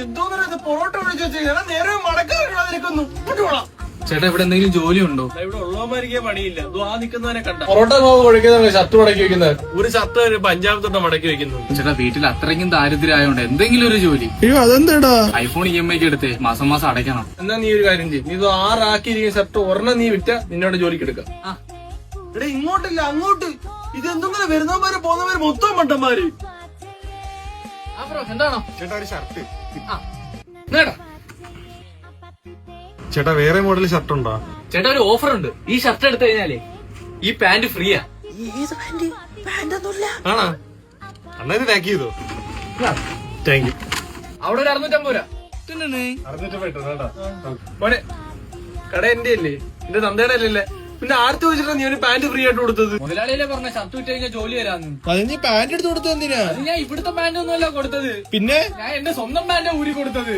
എന്തോന്നു പൊറോട്ട വിളിച്ചു വെച്ചാൽ നേരെ മടക്കാതിരിക്കുന്നു. ചേട്ടാ ഇവിടെ എന്തെങ്കിലും ജോലി ഉണ്ടോ? ഇവിടെ ഉള്ളവന്മാരിക്കേ പണിയില്ല. ആ നിൽക്കുന്നവനെ കണ്ട പൊറോട്ട മാവ് കുഴക്കുന്നത് ഷർട്ട് മടക്കി വെക്കുന്നത്. ഒരു ഷർട്ട് പഞ്ചാബ് തൊട്ട് മടക്കി വെക്കുന്നു. ചേട്ടാ വീട്ടിൽ അത്രയ്ക്കും ദാരിദ്ര്യമായോണ്ട് എന്തെങ്കിലും ഒരു ജോലി. അതെന്താടാ? ഐഫോൺ EMI എടുത്തേ മാസം മാസം അടയ്ക്കണം. എന്നാ നീ ഒരു കാര്യം ചെയ്യും, നീ ഇത് 6 ആക്കിയിരിക്കുന്ന ഷർട്ട് ഒരെണ്ണം നീ വിറ്റ നിന്നോട് ജോലിക്ക് എടുക്കാം. ഇവിടെ ഇങ്ങോട്ടില്ല അങ്ങോട്ട്. ഇത് എന്തെങ്കിലും വരുന്നവന്മാര് പോകുന്നവര് മൊത്തം മണ്ടന്മാര്. എന്താണോ ചേട്ടാ ഒരു ഷർട്ട്. നേടാ ചേട്ടാ വേറെ മോഡൽ ഷർട്ട് ഉണ്ടോ? ചേട്ടാ ഒരു ഓഫർ ഉണ്ട്. ഈ ഷർട്ട് എടുത്തു കഴിഞ്ഞാലേ ഈ പാന്റ് ഫ്രീയാ. ആണോ? അണ്ണാ ഇത് പാക്ക് ചെയ്തോ? Thank you. അവിടെ ഒരു 650 രൂപ. 650 മോനെ കട എന്റെ അല്ലേ, എന്റെ തന്തയുടെ അല്ലല്ലേ, പിന്നെ ആർത്തി വെച്ചിട്ടാ നീ ഒരു പാന്റ് ഫ്രീ ആയിട്ട് കൊടുത്തത്? മുതലാളിയല്ലേ പറഞ്ഞ ഷർട്ട് വിറ്റ് കഴിഞ്ഞാൽ ജോലി തരാന്ന്. അത് നീ പാന്റ് എടുത്ത് കൊടുത്തത് എന്തിനാ? അത് ഞാൻ ഇവിടുത്തെ പാന്റ് ഒന്നുമല്ല കൊടുത്തത്, പിന്നെ ഞാൻ എന്റെ സ്വന്തം പാന്റ് ഊരി കൊടുത്തത്.